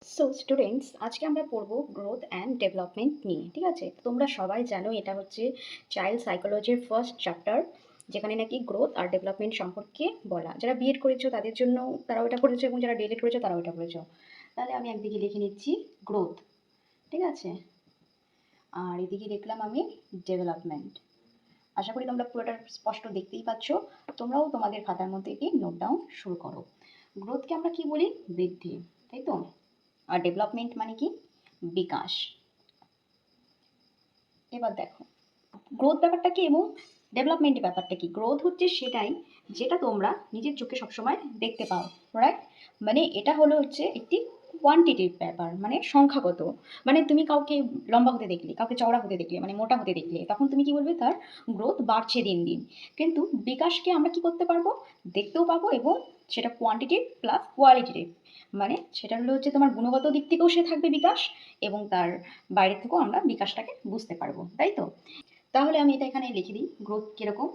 So students, আজকে আমরা পড়ব গ্রোথ অ্যান্ড ডেভেলপমেন্ট নিয়ে। ঠিক আছে, তোমরা সবাই জানো এটা হচ্ছে চাইল্ড সাইকোলজির ফার্স্ট চ্যাপ্টার, যেখানে নাকি গ্রোথ আর ডেভেলপমেন্ট সম্পর্কে বলা। যারা বিএড করেছো তাদের জন্য তারাও এটা পড়েছো, এবং যারা ডিএলএড করেছো তারাও এটা পড়েছো। তাহলে আমি একদিকে লিখে নিচ্ছি গ্রোথ, ঠিক আছে, আর এদিকে লিখলাম আমি ডেভেলপমেন্ট। আশা করি তোমরা পুরোটা স্পষ্ট দেখতেই পাচ্ছ। তোমরাও তোমাদের খাতার মধ্যে কি নোট ডাউন শুরু করো। গ্রোথকে আমরা কি বলি? বৃদ্ধি, তাই তো। আর ডেভেলপমেন্ট মানে কি? বিকাশ। এবার দেখো গ্রোথ ব্যাপারটা কি এবং ডেভেলপমেন্টের ব্যাপারটা কি। গ্রোথ হচ্ছে সেটাই যেটা তোমরা নিজের চোখে সবসময় দেখতে পাও, রাইট? মানে এটা হলো হচ্ছে একটি কোয়ান্টিটিভ ব্যাপার, মানে সংখ্যাগত। মানে তুমি কাউকে লম্বা হতে দেখলে, কাউকে চওড়া হতে দেখলে, মানে মোটা হতে দেখলে, তখন তুমি কি বলবে? তার গ্রোথ বাড়ছে দিন দিন। কিন্তু বিকাশকে আমরা কি করতে পারবো? দেখতেও পাবো, এবং সেটা কোয়ান্টিটিভ প্লাস কোয়ালিটিভ। মানে সেটা হলো হচ্ছে তোমার গুণগত দিক থেকেও সে থাকবে বিকাশ, এবং তার বাইরের থেকেও আমরা বিকাশটাকে বুঝতে পারবো, তাই তো। তাহলে আমি এটা এখানে লিখে দিই, গ্রোথ কিরকম?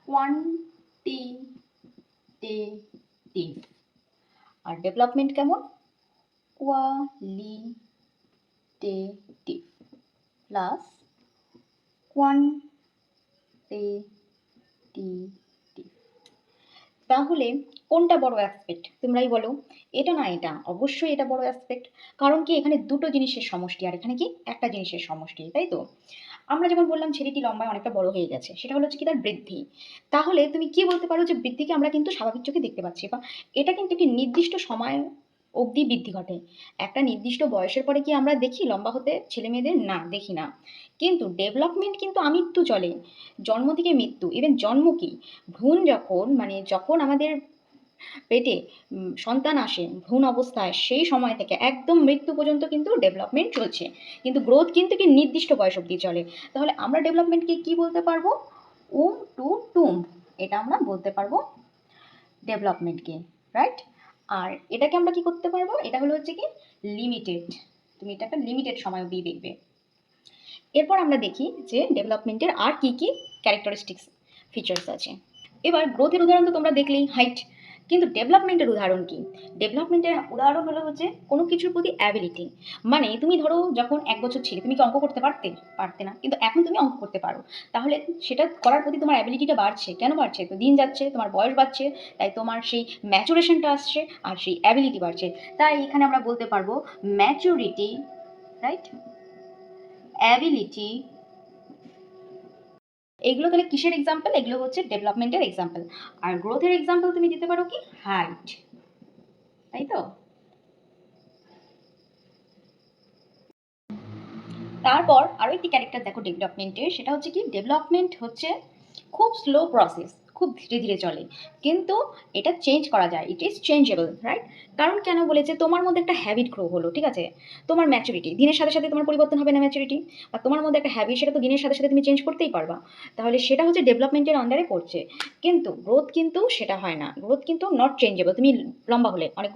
কোয়ান্টিটেটিভ। আর ডেভেলপমেন্ট কেমন? Qualitative plus quantitative. তাহলে কোনটা বড় অ্যাসপেক্ট তোমরাই বলো? এটা না এটা? অবশ্যই এটা বড় অ্যাসপেক্ট। কারণ কি, এখানে দুটো জিনিসের সমষ্টি, আর এখানে কি একটা জিনিসের সমষ্টি, তাই তো। আমরা যেমন বললাম ছেলেটি লম্বায় অনেকটা বড় হয়ে গেছে, সেটা হলো হচ্ছে কি? তার বৃদ্ধি। তাহলে তুমি কি বলতে পারো যে বৃদ্ধিকে আমরা কিন্তু স্বাভাবিক চোখে দেখতে পাচ্ছি, বা এটা কিন্তু একটি নির্দিষ্ট সময় অবধি বৃদ্ধি ঘটে। একটা নির্দিষ্ট বয়সের পরে কি আমরা দেখি লম্বা হতে ছেলে মেয়েদের? না, দেখি না। কিন্তু ডেভেলপমেন্ট কিন্তু আমৃত্যু চলে, জন্ম থেকে মৃত্যু। ইভেন জন্ম কি, ভ্রূণ যখন, মানে যখন আমাদের পেটে সন্তান আসে ভ্রূণ অবস্থায়, সেই সময় থেকে একদম মৃত্যু পর্যন্ত কিন্তু ডেভেলপমেন্ট চলছে। কিন্তু গ্রোথ কিন্তু কি নির্দিষ্ট বয়স অবধি চলে। তাহলে আমরা ডেভেলপমেন্টকে কি বলতে পারবো? টু টুম, এটা আমরা বলতে পারবো ডেভেলপমেন্টকে, রাইট? আর এটাকে আমরা কি করতে পারবো? এটা হলো হচ্ছে কি লিমিটেড। তুমি এটা একটা লিমিটেড সময় অবধি দেখবে। এরপর আমরা দেখি যে ডেভেলপমেন্টের আর কি কি ক্যারেক্টারিস্টিক্স ফিচার্স আছে। এবার গ্রোথের উদাহরণ তো তোমরা দেখলেই, হাইট। কিন্তু ডেভেলপমেন্টের উদাহরণ কি? ডেভেলপমেন্টের উদাহরণ হলো হচ্ছে কোনো কিছুর প্রতি অ্যাবিলিটি। মানে তুমি ধরো যখন 1 বছর ছিলে, তুমি কি অঙ্ক করতে পারতে? পারতে না, কিন্তু এখন তুমি অঙ্ক করতে পারো। তাহলে সেটা করার প্রতি তোমার অ্যাবিলিটিটা বাড়ছে। কেন বাড়ছে? তো দিন যাচ্ছে, তোমার বয়স বাড়ছে, তাই তোমার সেই ম্যাচুরেশনটা আসছে, আর সেই অ্যাবিলিটি বাড়ছে। তাই এখানে আমরা বলতে পারবো ম্যাচুরিটি, রাইট, অ্যাবিলিটি। এগুলো তাহলে কিসের এক্সাম্পল? এগুলো হচ্ছে ডেভেলপমেন্টের এক্সাম্পল। আর গ্রোথের এক্সাম্পল তুমি দিতে পারো কি? হাইট, তাই তো। তারপর আরো একটি ক্যারেক্টার দেখো ডেভেলপমেন্টের, সেটা হচ্ছে কি? ডেভেলপমেন্ট হচ্ছে খুব স্লো প্রসেস, খুব ধীরে ধীরে চলে, কিন্তু এটা চেঞ্জ করা যায়। It is changeable, right? কারণ কেন বলেছে? তোমার মধ্যে একটা হ্যাবিট গ্রো হলো, ঠিক আছে, তোমার ম্যাচুরিটি দিনের সাথে সাথে তোমার পরিবর্তন হবে না ম্যাচুরিটি, বা তোমার মধ্যে একটা হ্যাবিট, সেটা তো দিনের সাথে সাথে তুমি চেঞ্জ করতেই পারবা। তাহলে সেটা হচ্ছে ডেভেলপমেন্টের আন্ডারে পড়ছে। কিন্তু গ্রোথ কিন্তু সেটা হয় না। গ্রোথ কিন্তু নট চেঞ্জেবল। তুমি লম্বা হলে অনেক,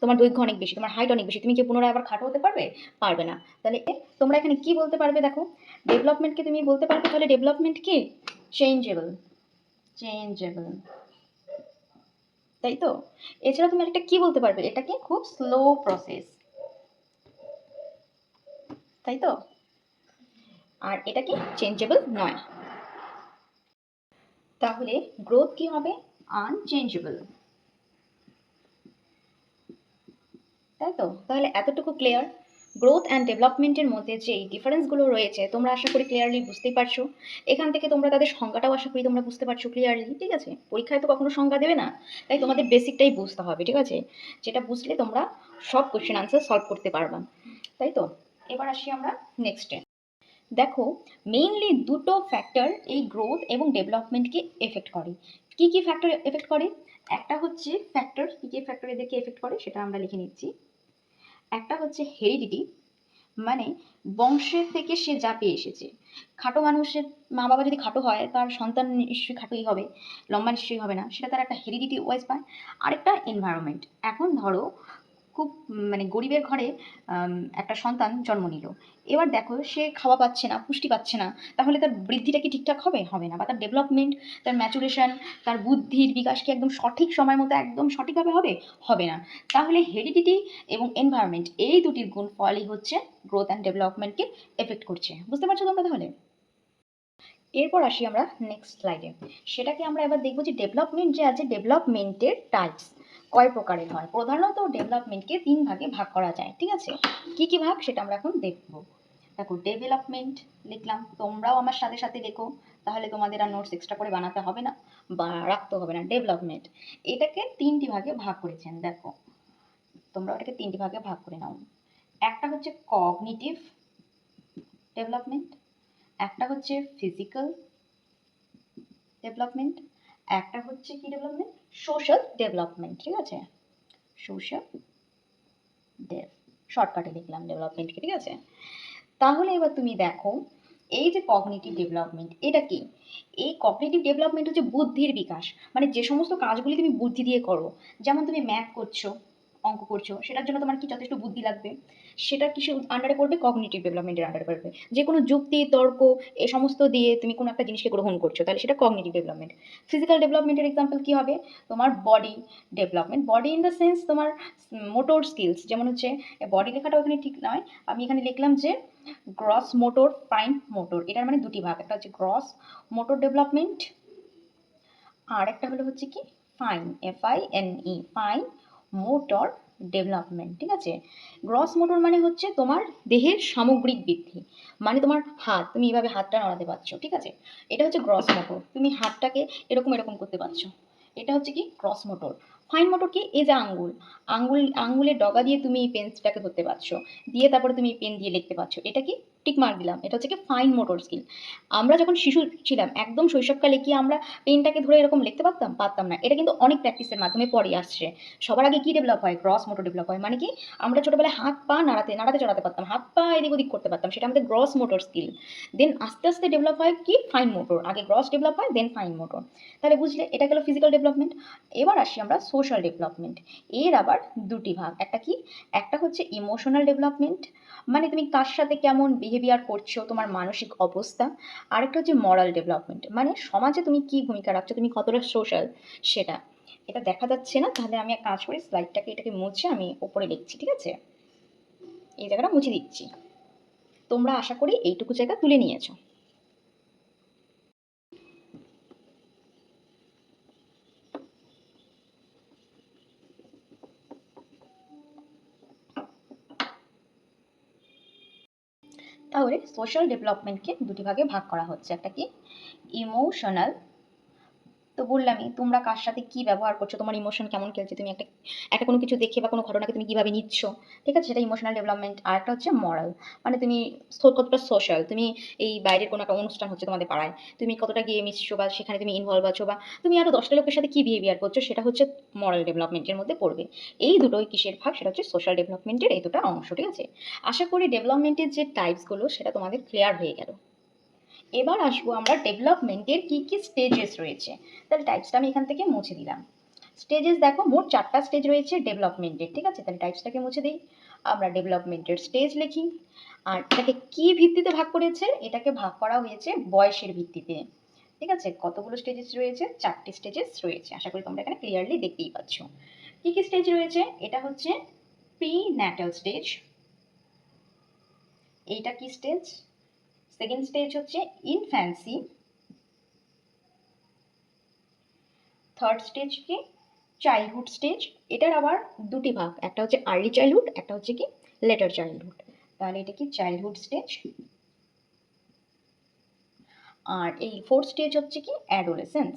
তোমার দৈর্ঘ্য অনেক বেশি, তোমার হাইট অনেক বেশি, তুমি কি পুনরায় আবার খাটো হতে পারবে? পারবে না। তাহলে তোমরা এখানে কি বলতে পারবে? দেখো, ডেভেলপমেন্টকে তুমি বলতে পারবে তাহলে ডেভেলপমেন্ট কি? চেঞ্জেবল, চেঞ্জেবল, তাই তো। এছাড়া তুমি একটা কি বলতে পারবে? এটা কি? খুব স্লো প্রসেস, তাই তো। আর এটা কি? চেঞ্জেবল নয়। তাহলে গ্রোথ কি হবে? আনচেঞ্জেবল, তাই তো। তাহলে এতটুকু ক্লিয়ার। গ্রোথ অ্যান্ড ডেভেলপমেন্টের মধ্যে যে এই ডিফারেন্সগুলো রয়েছে তোমরা আশা করি ক্লিয়ারলি বুঝতেই পারছো। এখান থেকে তোমরা তাদের সংজ্ঞাটাও আশা করি তোমরা বুঝতে পারছো ক্লিয়ারলি, ঠিক আছে। পরীক্ষায় তো কখনো সংজ্ঞা দেবে না, তাই তোমাদের বেসিকটাই বুঝতে হবে, ঠিক আছে। যেটা বুঝলে তোমরা সব কোয়েশ্চেন আনসার সলভ করতে পারবা, তাই তো। এবার আসি আমরা নেক্সটে। দেখো, মেইনলি দুটো ফ্যাক্টর এই গ্রোথ এবং ডেভেলপমেন্টকে এফেক্ট করে। কি কি ফ্যাক্টর এফেক্ট করে? একটা হচ্ছে ফ্যাক্টর, কি কি ফ্যাক্টর এদেরকে এফেক্ট করে সেটা আমরা লিখে নিচ্ছি। একটা হচ্ছে হেরিডিটি, মানে বংশের থেকে সে যা পেয়ে এসেছে। খাটো মানুষের মা বাবা যদি খাটো হয়, তার সন্তান নিশ্চয়ই খাটোই হবে, লম্বা নিশ্চয়ই হবে না, সেটা তার একটা হেরিডিটি ওয়াইজ পায়। আরেকটা এনভায়রনমেন্ট। এখন ধরো খুব মানে গরিবের ঘরে একটা সন্তান জন্ম নিল। এবার দেখো সে খাওয়া পাচ্ছে না, পুষ্টি পাচ্ছে না, তাহলে তার বৃদ্ধিটা কি ঠিকঠাক হবে? হবে না। বা তার ডেভেলপমেন্ট, তার ম্যাচুরেশন, তার বুদ্ধির বিকাশ কি একদম সঠিক সময় মতো একদম সঠিকভাবে হবে? হবে না। তাহলে হেরিডিটি এবং এনভায়রনমেন্ট এই দুটির গুণ ফলই হচ্ছে গ্রোথ অ্যান্ড ডেভেলপমেন্টকে এফেক্ট করছে। বুঝতে পারছো তোমরা তাহলে? এরপর আসি আমরা নেক্সট স্লাইডে। সেটাকে আমরা এবার দেখবো যে ডেভেলপমেন্ট যে আছে, ডেভেলপমেন্টের টাইপস কয় প্রকারের হয়। প্রধানত ডেভেলপমেন্টকে 3 ভাগে ভাগ করা যায়, ঠিক আছে? কি কি ভাগ সেটা আমরা এখন দেখব। দেখো, ডেভেলপমেন্ট লিখলাম, তোমরাও আমার সাথে সাথে লেখো, তাহলে তোমাদের আর নোটস এক্সট্রা করে বানাতে হবে না বা রাখতে হবে না। ডেভেলপমেন্ট এটাকে 3টি ভাগে ভাগ করেছেন। দেখো, তোমরা এটাকে 3টি ভাগে ভাগ করে নাও। একটা হচ্ছে কগনিটিভ ডেভেলপমেন্ট, একটা হচ্ছে ফিজিক্যাল ডেভেলপমেন্ট, একটা হচ্ছে কি ডেভেলপমেন্ট, সোশ্যাল ডেভেলপমেন্ট, ঠিক আছে? সোশ্যাল ডেভ, শর্টকাটে লিখলাম ডেভেলপমেন্টকে, ঠিক আছে? তাহলে এবার তুমি দেখো, এই যে কগনিটিভ ডেভেলপমেন্ট এটা কি? এই কগনিটিভ ডেভেলপমেন্ট হচ্ছে বুদ্ধির বিকাশ। মানে যে সমস্ত কাজগুলি তুমি বুদ্ধি দিয়ে করো, যেমন তুমি ম্যাথ করছো, অঙ্ক করছো, সেটার জন্য তোমার কি যথেষ্ট বুদ্ধি লাগবে, সেটা কিসের আন্ডারে পড়বে? কগনিটিভ ডেভেলপমেন্টের আন্ডারে পড়বে। যে কোনো যুক্তি, তর্ক, এ সমস্ত দিয়ে তুমি কোনো একটা জিনিসকে গ্রহণ করছো, তাহলে সেটা কগনিটিভ ডেভেলপমেন্ট। ফিজিক্যাল ডেভেলপমেন্টের এক্সাম্পল কি হবে? তোমার body development. Body in the sense তোমার মোটর স্কিলস, যেমন হচ্ছে বডি লেখাটা ওখানে ঠিক নয়, আমি এখানে লিখলাম যে গ্রস মোটর, ফাইন মোটর। এটার মানে দুটি ভাগ, একটা হচ্ছে গ্রস মোটর ডেভেলপমেন্ট, আর একটা হলো হচ্ছে কি fine, FINE, fine motor development, ঠিক আছে? গ্রস মোটর মানে হচ্ছে তোমার দেহের সামগ্রিক বৃদ্ধি, মানে তোমার হাত, তুমি এইভাবে হাতটা নাড়াতে পারছো, ঠিক আছে? এটা হচ্ছে গ্রস মোটর, তুমি হাতটাকে এরকম এরকম করতে পারছো, এটা হচ্ছে কি গ্রস মোটর। ফাইন মোটর কি? এই যে আঙ্গুল, আঙ্গুলের ডগা দিয়ে তুমি এই পেন্সটাকে ধরতে পারছো, দিয়ে তারপরে তুমি পেন দিয়ে লিখতে পারছো, এটা কি টিক মার্ক দিলাম, এটা হচ্ছে কি ফাইন মোটর স্কিল। আমরা যখন শিশু ছিলাম, একদম শৈশবকালে কি আমরা পেনটাকে ধরে এরকম লিখতে পারতাম? পারতাম না। এটা কিন্তু অনেক প্র্যাকটিসের মাধ্যমে পরে আসছে। সবার আগে কি ডেভেলপ হয়? গ্রস মোটর ডেভেলপ হয়। মানে কি? আমরা ছোটবেলায় হাত পা নাড়াতে নাড়াতে চড়াতে পারতাম, হাত পা এদিক ওদিক করতে পারতাম, সেটা আমাদের গ্রস মোটর স্কিল। দেন আস্তে আস্তে ডেভেলপ হয় কি ফাইন মোটর, আগে গ্রস ডেভেলপ হয় দেন ফাইন মোটর। তাহলে বুঝলে, এটা গেল ফিজিক্যাল ডেভেলপমেন্ট। এবার আসি আমরা সোশ্যাল ডেভেলপমেন্ট। এর আবার দুটি ভাগ, একটা কি, একটা হচ্ছে ইমোশনাল ডেভেলপমেন্ট, মানে তুমি কার সাথে কেমন বিহেভিয়ার করছো, তোমার মানসিক অবস্থা। আরেকটা হচ্ছে মরাল ডেভেলপমেন্ট, মানে সমাজে তুমি কি ভূমিকা রাখছো, তুমি কতটা সোশ্যাল সেটা। এটা দেখা যাচ্ছে না, তাহলে আমি এক কাজ করি, স্লাইডটাকে এটাকে মুছে আমি ওপরে লিখছি, ঠিক আছে? এই জায়গাটা মুছে দিচ্ছি। তোমরা আশা করি এইটুকু জায়গা তুলে নিয়েছো। তাহলে সোশ্যাল ডেভেলপমেন্টকে দুটি ভাগে ভাগ করা হচ্ছে, একটা কি ইমোশনাল। তো বললামই, তোমরা কার সাথে কি ব্যবহার করছো, তোমার ইমোশন কেমন খেলছে, তুমি একটা একটা কোনো কিছু দেখে বা কোনো ঘটনাকে তুমি কিভাবে নিচ্ছ, ঠিক আছে? সেটা ইমোশনাল ডেভেলপমেন্ট। আর একটা হচ্ছে মরাল, মানে তুমি কতটা সোশ্যাল, তুমি এই বাইরের কোনো একটা অনুষ্ঠান হচ্ছে তোমাদের পাড়ায়, তুমি কতটা গিয়ে মিশছো বা সেখানে তুমি ইনভলভ আছো, বা তুমি আরো 10টা লোকের সাথে কি বিহেভিয়ার করছো, সেটা হচ্ছে মরাল ডেভেলপমেন্টের মধ্যে পড়বে। এই দুটোই কিসের ভাগ? সেটা হচ্ছে সোশ্যাল ডেভেলপমেন্টের এই দুটো অংশ, ঠিক আছে? আশা করি ডেভেলপমেন্টের যে টাইপসগুলো সেটা তোমাদের ক্লিয়ার হয়ে গেল। এবার আসবো আমরা ডেভেলপমেন্টের কি কি স্টেজেস রয়েছে। তাহলে টাইপসটা আমি এখান থেকে মুছে দিলাম। স্টেজেস দেখো, মোট 4টা স্টেজ রয়েছে ডেভেলপমেন্টের, ঠিক আছে? তাহলে টাইপসটাকে মুছে দিই, আমরা ডেভেলপমেন্টের স্টেজ লিখি। আর এটাকে কি ভিত্তিতে ভাগ করেছে? এটাকে ভাগ করা হয়েছে বয়সের ভিত্তিতে, ঠিক আছে? কতগুলো স্টেজেস রয়েছে? 4টি স্টেজেস রয়েছে। আশা করি তোমরা এখানে ক্লিয়ারলি দেখতেই পাচ্ছ কি কি স্টেজ রয়েছে। এটা হচ্ছে প্রি ন্যাটাল স্টেজ। এইটা কি স্টেজ? সেকেন্ড স্টেজ হচ্ছে ইনফ্যান্সি। থার্ড স্টেজ কি? Childhood stage. এটার আবার দুটি ভাগ, একটা হচ্ছে আর্লি চাইল্ডহুড, একটা হচ্ছে কি লেটার চাইল্ডহুড। তাহলে এটা কি চাইল্ডহুড স্টেজ। আর এই ফোর্থ স্টেজ হচ্ছে কি অ্যাডোলেসেন্স।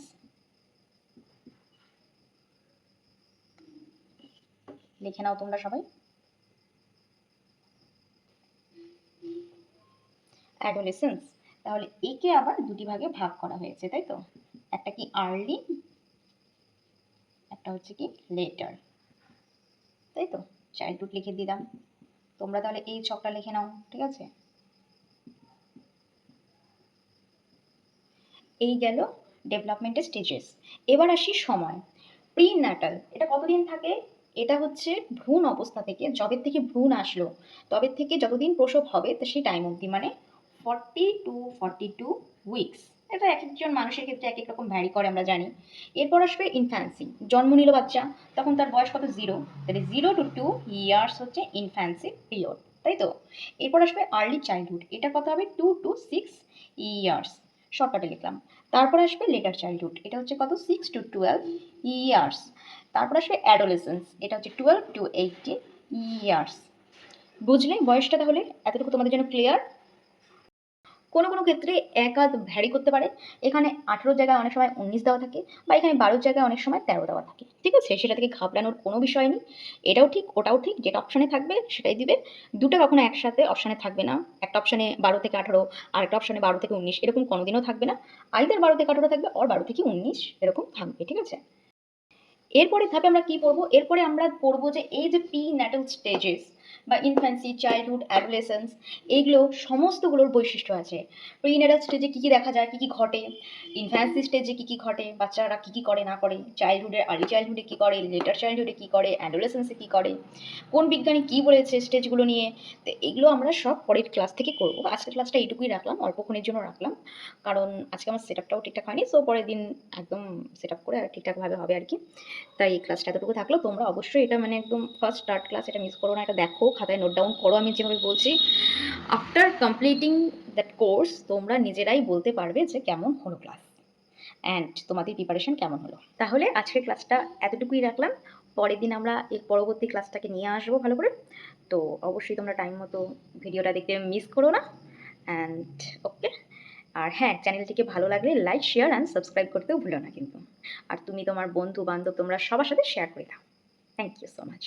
লিখে নাও তোমরা সবাই, অ্যাডোলেসেন্স। তাহলে একে আবার দুটি ভাগে ভাগ করা হয়েছে, তাই তো? একটা কি আর্লি, একটা হচ্ছে কি লেটার, তাই তো? চাইল্ডহুড লিখে দিলাম, তোমরা তাহলে এই ছকটা লিখে নাও, ঠিক আছে? এই গেল ডেভেলপমেন্টের স্টেজেস। এবার আসি সময়। প্রি ন্যাটাল, এটা কতদিন থাকে? এটা হচ্ছে ভ্রূণ অবস্থা থেকে, যবে থেকে ভ্রূণ আসলো তবে থেকে যতদিন প্রসব হবে তো সেই টাইম অবধি, মানে 40 to 42 উইকস। এটা এক একজন মানুষের ক্ষেত্রে এক এক রকম ভ্যারি করে, আমরা জানি। এরপর আসবে ইনফ্যান্সি, জন্ম নিল বাচ্চা, তখন তার বয়স কত? 0। তাহলে 0 to 2 ইয়ার্স হচ্ছে ইনফ্যান্সি পিরিয়ড, তাই তো? এরপর আসবে আর্লি চাইল্ডহুড, এটা কত হবে? 2 to 6 ইয়ার্স, শর্টকাটে লিখলাম। তারপর আসবে লেটার চাইল্ডহুড, এটা হচ্ছে কত? 6 to 12 ইয়ার্স। তারপর আসবে অ্যাডোলেসেন্স, এটা হচ্ছে 12 to 18 ইয়ার্স। বুঝলে বয়সটা? তাহলে এতটুকু তোমাদের জন্য ক্লিয়ার? কোনো কোনো ক্ষেত্রে এক আধ ভ্যারি করতে পারে, এখানে 18 জায়গায় অনেক সময় 19 দেওয়া থাকে, বা এখানে 12 জায়গায় অনেক সময় 13 দেওয়া থাকে, ঠিক আছে? সেটা থেকে ঘাবড়ানোর কোনো বিষয় নেই। এটাও ঠিক ওটাও ঠিক, যেটা অপশানে থাকবে সেটাই দিবে। দুটো কখনো একসাথে অপশানে থাকবে না, একটা অপশানে 12 থেকে 18 আর একটা অপশানে 12 থেকে 19, এরকম কোনোদিনও থাকবে না। আইদার 12 থেকে 18 থাকবে আর 12 থেকে 19 এরকম থাকবে, ঠিক আছে? এরপরের ধাপে আমরা কি পড়বো? এরপরে আমরা পড়বো যে এই যে প্রি ন্যাটাল স্টেজেস বা ইনফ্যান্সি, চাইল্ডহুড, অ্যাডোলেসেন্স, এইগুলো সমস্তগুলোর বৈশিষ্ট্য আছে। প্রি ন্যাটাল স্টেজে কী কী দেখা যায়, কী কী ঘটে, ইনফ্যান্সি স্টেজে কী কী ঘটে, বাচ্চারা কী কী করে না করে, চাইল্ডহুডে, আর্লি চাইল্ডহুডে কী করে, লেটার চাইল্ডহুডে কী করে, অ্যাডোলেসেন্সে কী করে, কোন বিজ্ঞানী কী বলেছে স্টেজগুলো নিয়ে। তো এগুলো আমরা সব পরের ক্লাস থেকে করবো। আজকের ক্লাসটা এইটুকুই রাখলাম, অল্পক্ষণের জন্য রাখলাম, কারণ আজকে আমার সেট আপটাও ঠিকঠাক হয়নি। সো পরের দিন একদম সেট আপ করে আর ঠিকঠাকভাবে হবে আর কি। তাই এই ক্লাসটা এতটুকু থাকলো। তোমরা অবশ্যই এটা মানে একদম ফার্স্ট স্টার্ট ক্লাস, এটা মিস করো না, এটা দেখো, খাতায় নোট ডাউন করো আমি যেভাবে বলছি। আফটার কমপ্লিটিং দ্যাট কোর্স তোমরা নিজেরাই বলতে পারবে যে কেমন হলো ক্লাস অ্যান্ড তোমাদের প্রিপারেশন কেমন হলো। তাহলে আজকের ক্লাসটা এতটুকুই রাখলাম। পরের দিন আমরা এর পরবর্তী ক্লাসটাকে নিয়ে আসবো ভালো করে। তো অবশ্যই তোমরা টাইম মতো ভিডিওটা দেখতে মিস করো না। And okay. আর হ্যাঁ, চ্যানেলটিকে ভালো লাগলে লাইক, শেয়ার অ্যান্ড সাবস্ক্রাইব করতেও ভুলো না কিন্তু। আর তুমি তোমার বন্ধু বান্ধব তোমরা সবার সাথে শেয়ার করে দাও। Thank you so much.